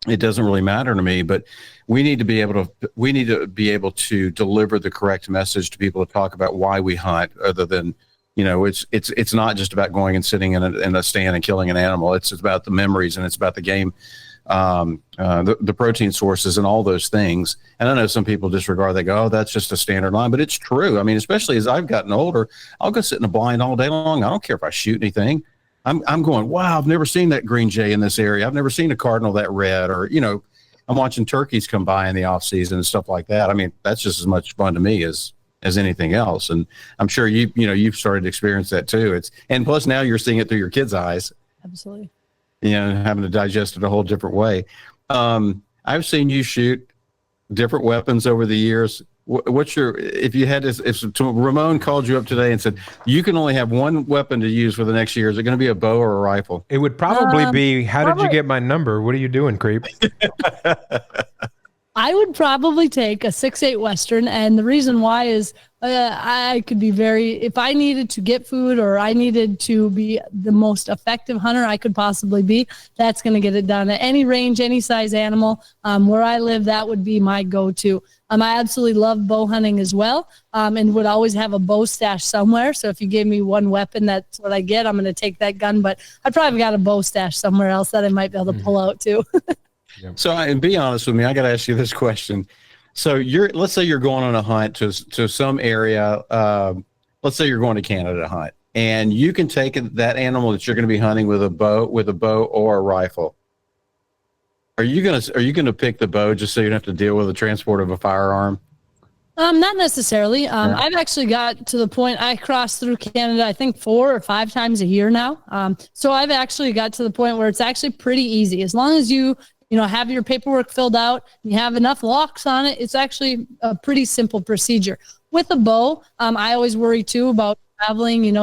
it doesn't really matter to me. But we need to be able to deliver the correct message to people to talk about why we hunt, other than, it's not just about going and sitting in a stand and killing an animal. It's about the memories, and it's about the game, the protein sources, and all those things. And I know some people disregard. They go, "Oh, that's just a standard line," but it's true. I mean, especially as I've gotten older, I'll go sit in a blind all day long. I don't care if I shoot anything. I'm going, wow, I've never seen that green jay in this area. I've never seen a cardinal that red, or I'm watching turkeys come by in the off season and stuff like that. I mean, that's just as much fun to me as anything else. And I'm sure you've started to experience that too. And plus now you're seeing it through your kids' eyes. Absolutely. Having to digest it a whole different way. I've seen you shoot different weapons over the years. If Ramon called you up today and said, you can only have one weapon to use for the next year, is it going to be a bow or a rifle? It would probably be, how did you get my number? What are you doing, creep? I would probably take a 6.8 Western. And the reason why is I could be if I needed to get food or I needed to be the most effective hunter I could possibly be, that's going to get it done at any range, any size animal. Where I live, that would be my go-to. I absolutely love bow hunting as well, and would always have a bow stash somewhere. So if you gave me one weapon, that's what I get. I'm going to take that gun, but I probably got a bow stash somewhere else that I might be able to pull out too. So, and be honest with me, I got to ask you this question. So let's say you're going on a hunt to some area. Let's say you're going to Canada to hunt, and you can take that animal that you're going to be hunting with a bow or a rifle. Are you gonna pick the bow just so you don't have to deal with the transport of a firearm? Not necessarily. I've actually got to the point I cross through Canada, I think 4 or 5 times a year now. So I've actually got to the point where it's actually pretty easy. As long as you have your paperwork filled out, you have enough locks on it, it's actually a pretty simple procedure. With a bow, I always worry too about traveling.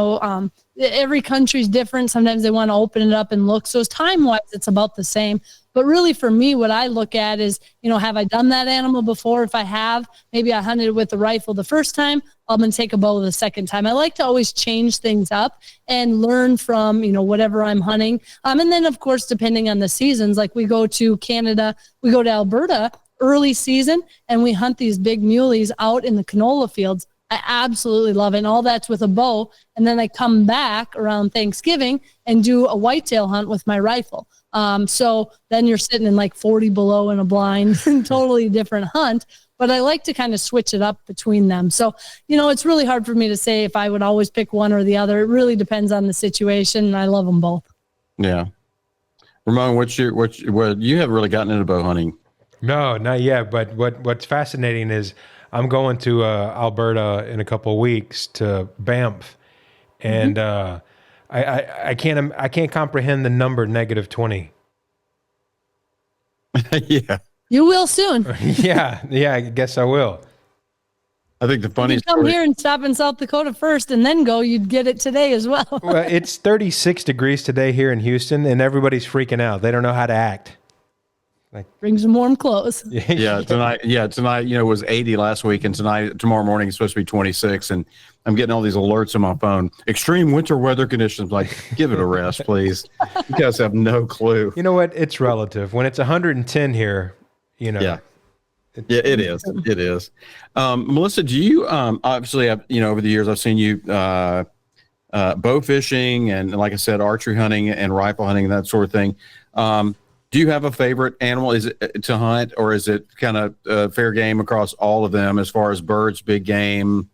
Every country's different. Sometimes they want to open it up and look. So as time-wise, it's about the same. But really for me, what I look at is, have I done that animal before? If I have, maybe I hunted with a rifle the first time, I'm going to take a bow the second time. I like to always change things up and learn from, whatever I'm hunting. And then, of course, depending on the seasons, like we go to Canada, we go to Alberta early season, and we hunt these big muleys out in the canola fields. I absolutely love it. And all that's with a bow. And then I come back around Thanksgiving and do a whitetail hunt with my rifle. So then you're sitting in like 40 below in a blind, totally different hunt. But I like to kind of switch it up between them. So, it's really hard for me to say if I would always pick one or the other. It really depends on the situation. And I love them both. Yeah. Ramon, what you haven't really gotten into bow hunting? No, not yet. But what's fascinating is I'm going to Alberta in a couple of weeks to Banff, and I can't comprehend the number -20. Yeah, you will soon. yeah, I guess I will. I think the funniest come here and stop in South Dakota first, and then go. You'd get it today as well. Well, it's 36 degrees today here in Houston, and everybody's freaking out. They don't know how to act. Bring some warm clothes. Tonight it was 80 last week, and tomorrow morning it's supposed to be 26, and I'm getting all these alerts on my phone. Extreme winter weather conditions. Like, give it a rest, please. You guys have no clue. You know what? It's relative. When it's 110 here, Yeah, it is. It is. Melissa, do you obviously, over the years I've seen you bow fishing and, like I said, archery hunting and rifle hunting and that sort of thing. Do you have a favorite animal? Is it to hunt, or is it kind of fair game across all of them as far as birds, big game?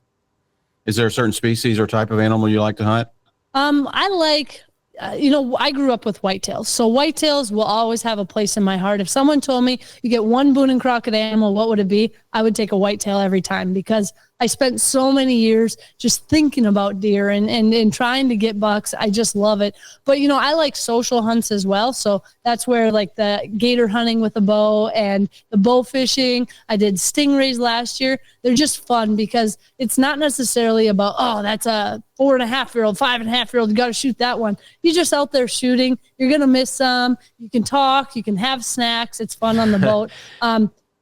Is there a certain species or type of animal you like to hunt? I like, I grew up with whitetails. So whitetails will always have a place in my heart. If someone told me you get one Boone and Crockett animal, what would it be? I would take a whitetail every time, because I spent so many years just thinking about deer and trying to get bucks. I just love it. But, I like social hunts as well. So that's where like the gator hunting with a bow and the bow fishing. I did stingrays last year. They're just fun because it's not necessarily about, oh, that's a 4.5-year-old, 5.5-year-old. You got to shoot that one. You're just out there shooting. You're going to miss some. You can talk. You can have snacks. It's fun on the boat.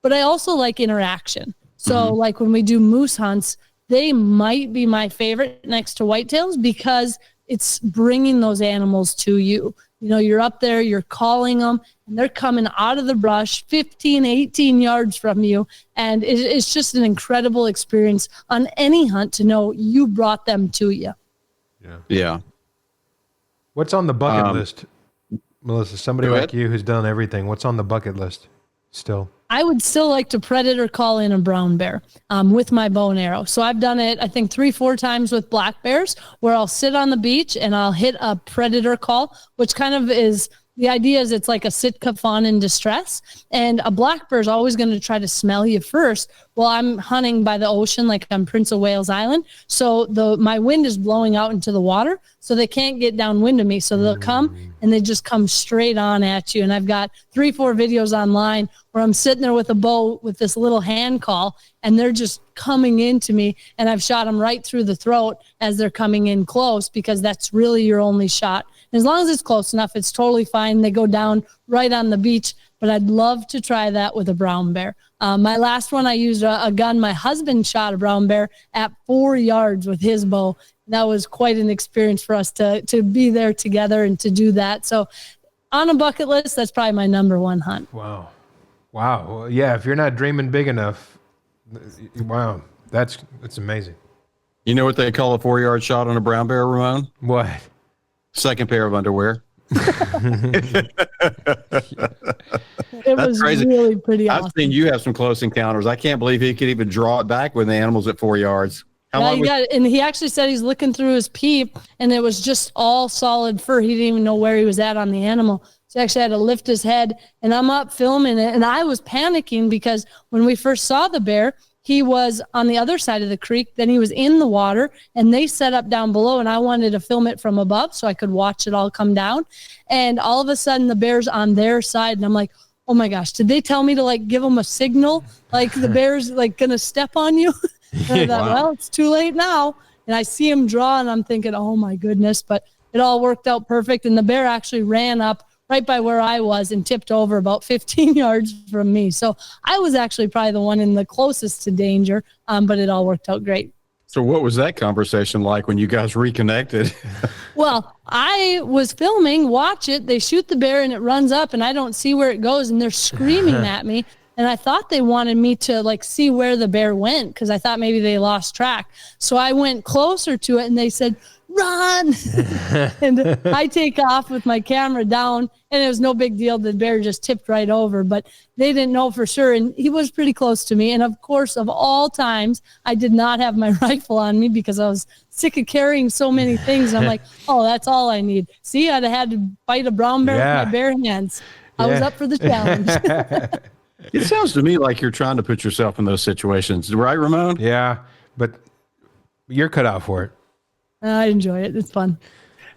But I also like interaction. So like when we do moose hunts, they might be my favorite next to whitetails, because it's bringing those animals to you. You're up there, you're calling them, and they're coming out of the brush 15, 18 yards from you. And it's just an incredible experience on any hunt to know you brought them to you. Yeah. What's on the bucket list, Melissa? Somebody like you who's done everything. What's on the bucket list still? I would still like to predator call in a brown bear with my bow and arrow. So I've done it, I think 3-4 times with black bears, where I'll sit on the beach and I'll hit a predator call, which kind of is, the idea is it's like a Sitka fawn in distress. And a black bear is always going to try to smell you first. Well, I'm hunting by the ocean, like on Prince of Wales Island. So my wind is blowing out into the water, so they can't get downwind of me. So they'll come and they just come straight on at you. And I've got 3-4 videos online where I'm sitting there with a bow with this little hand call, and they're just coming into me. And I've shot them right through the throat as they're coming in close, because that's really your only shot As long as it's close enough, it's totally fine. They go down right on the beach, but I'd love to try that with a brown bear. My last one, I used a gun. My husband shot a brown bear at 4 yards with his bow. That was quite an experience for us to be there together and to do that. So on a bucket list, that's probably my number one hunt. Wow. Well, yeah, if you're not dreaming big enough, wow, that's amazing. You know what they call a 4-yard shot on a brown bear, Ramon? What? Second pair of underwear. It That's was crazy. really pretty awesome. I've seen you have some close encounters. I can't believe he could even draw it back when the animal's at 4 yards. How long and he actually said he's looking through his peep, and it was just all solid fur. He didn't even know where he was at on the animal. So he actually had to lift his head, and I'm up filming it, and I was panicking because when we first saw the bear, he was on the other side of the creek. Then he was in the water, and they set up down below, and I wanted to film it from above so I could watch it all come down. And all of a sudden, the bear's on their side, and I'm like, oh my gosh, did they tell me to like give them a signal? Like the bear's like going to step on you? And I thought, well, it's too late now. And I see him draw, and I'm thinking, oh my goodness, but it all worked out perfect. And the bear actually ran up right by where I was and tipped over about 15 yards from me. So I was actually probably the one in the closest to danger, but it all worked out great. So what was that conversation like when you guys reconnected? Well, I was filming, watch it. They shoot the bear and it runs up and I don't see where it goes and they're screaming at me. And I thought they wanted me to like see where the bear went because I thought maybe they lost track. So I went closer to it and they said, run. And I take off with my camera down and it was no big deal. The bear just tipped right over, but they didn't know for sure. And he was pretty close to me. And of course, of all times, I did not have my rifle on me because I was sick of carrying so many things. I'm like, oh, that's all I need. See, I'd have had to fight a brown bear with my bare hands. I was up for the challenge. It sounds to me like you're trying to put yourself in those situations. Right, Ramon? Yeah, but you're cut out for it. I enjoy it. It's fun.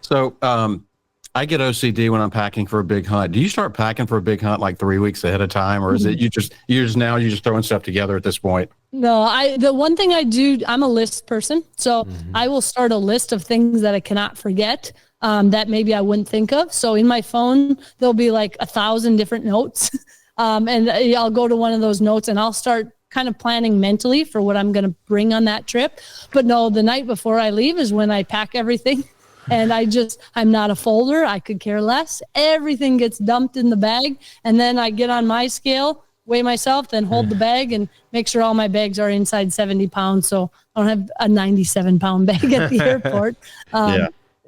So I get OCD when I'm packing for a big hunt. Do you start packing for a big hunt like 3 weeks ahead of time, or is it you're just throwing stuff together at this point? No, the one thing I do, I'm a list person. So I will start a list of things that I cannot forget that maybe I wouldn't think of. So in my phone, there'll be like 1,000 different notes. And I'll go to one of those notes and I'll start kind of planning mentally for what I'm going to bring on that trip. But no, the night before I leave is when I pack everything. And I'm not a folder. I could care less. Everything gets dumped in the bag. And then I get on my scale, weigh myself, then hold the bag and make sure all my bags are inside 70 pounds. So I don't have a 97-pound bag at the airport.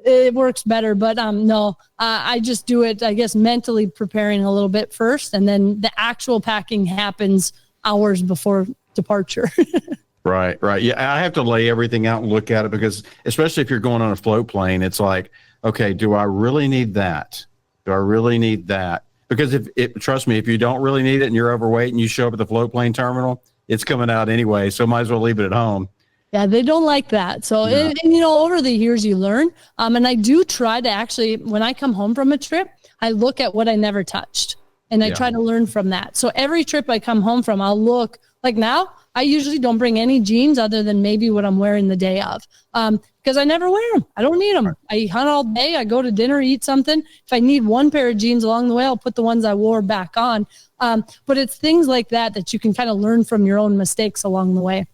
It works better, but no, I just do it, I guess, mentally preparing a little bit first. And then the actual packing happens hours before departure. Right. Yeah, I have to lay everything out and look at it because, especially if you're going on a float plane, it's like, okay, do I really need that? Do I really need that? Because trust me, if you don't really need it and you're overweight and you show up at the float plane terminal, it's coming out anyway. So might as well leave it at home. Yeah, they don't like that. So, and over the years you learn. And I do try to actually, when I come home from a trip, I look at what I never touched and I try to learn from that. So every trip I come home from, I'll look like now. I usually don't bring any jeans other than maybe what I'm wearing the day of, because I never wear them. I don't need them. I hunt all day. I go to dinner, eat something. If I need one pair of jeans along the way, I'll put the ones I wore back on. But it's things like that you can kind of learn from your own mistakes along the way.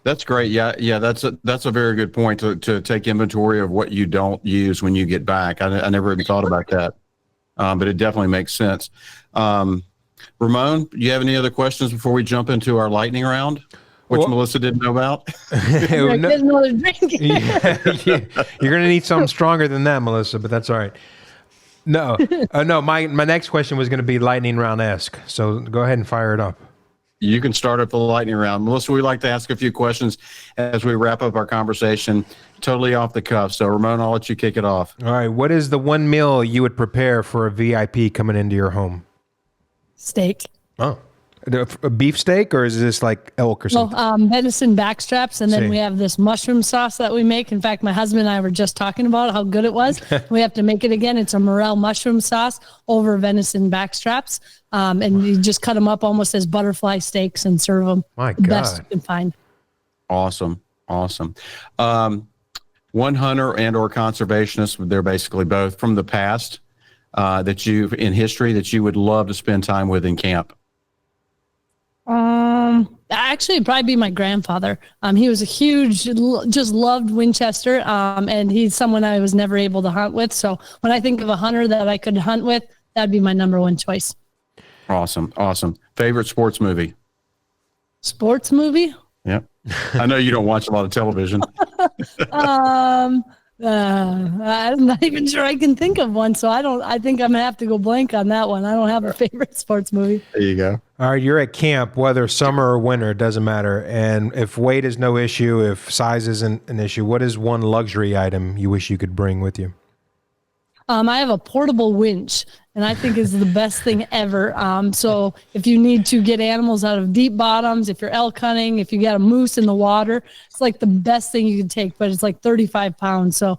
That's great. Yeah. That's a very good point to take inventory of what you don't use when you get back. I never even thought about that, but it definitely makes sense. Ramon, do you have any other questions before we jump into our lightning round, which Melissa didn't know about? There's another drink. You're going to need something stronger than that, Melissa, but that's all right. No, my next question was going to be lightning round-esque, so go ahead and fire it up. You can start up the lightning round. Melissa, we'd like to ask a few questions as we wrap up our conversation, totally off the cuff. So, Ramon, I'll let you kick it off. All right. What is the one meal you would prepare for a VIP coming into your home? Steak. Oh, a beef steak, or is this like elk or something? Venison backstraps, and then we have this mushroom sauce that we make. In fact, my husband and I were just talking about how good it was. We have to make it again. It's a morel mushroom sauce over venison backstraps, and you just cut them up almost as butterfly steaks and serve them. My God, best you can find. Awesome. one hunter and or conservationist, they're basically both from the past, that in history that you would love to spend time with in camp? Actually, it'd probably be my grandfather. He was a huge, just loved Winchester. And he's someone I was never able to hunt with. So when I think of a hunter that I could hunt with, that'd be my number one choice. Awesome. Favorite sports movie? Sports movie? Yep. I know you don't watch a lot of television. I'm not even sure I can think of one. So I think I'm gonna have to go blank on that one. I don't have a favorite sports movie. There you go. All right, you're at camp, whether summer or winter, it doesn't matter. And if weight is no issue, if size isn't an issue, what is one luxury item you wish you could bring with you? I have a portable winch, and I think is the best thing ever. So if you need to get animals out of deep bottoms, if you're elk hunting, if you got a moose in the water, it's like the best thing you can take, but it's like 35 pounds. So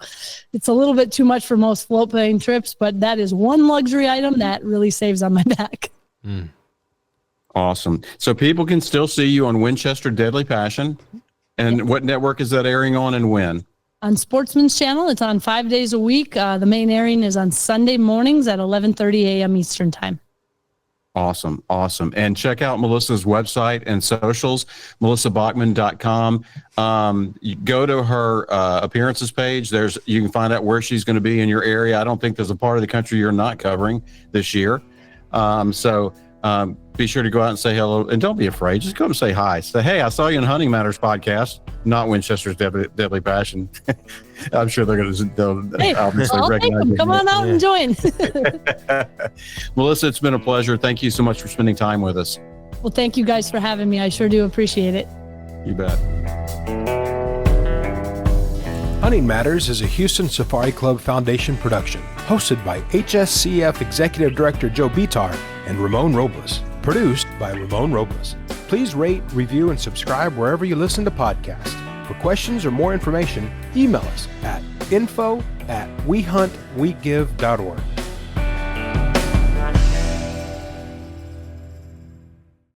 it's a little bit too much for most float plane trips, but that is one luxury item that really saves on my back. Awesome. So people can still see you on Winchester Deadly Passion. And what network is that airing on and when? On Sportsman's Channel, it's on 5 days a week. The main airing is on Sunday mornings at 11:30 a.m. Eastern time. Awesome. And check out Melissa's website and socials, melissabachman.com. You go to her appearances page. You can find out where she's going to be in your area. I don't think there's a part of the country you're not covering this year. Be sure to go out and say hello, and don't be afraid. Just go and say hi. Say, hey, I saw you in Hunting Matters podcast, not Winchester's Deadly Passion. I'm sure they'll obviously recognize you. Come on out and join. Melissa, it's been a pleasure. Thank you so much for spending time with us. Well, thank you guys for having me. I sure do appreciate it. You bet. Hunting Matters is a Houston Safari Club Foundation production, hosted by HSCF Executive Director Joe Bitar and Ramon Robles. Produced by Ramon Robles. Please rate, review, and subscribe wherever you listen to podcasts. For questions or more information, email us at info@wehunt.wegive.org.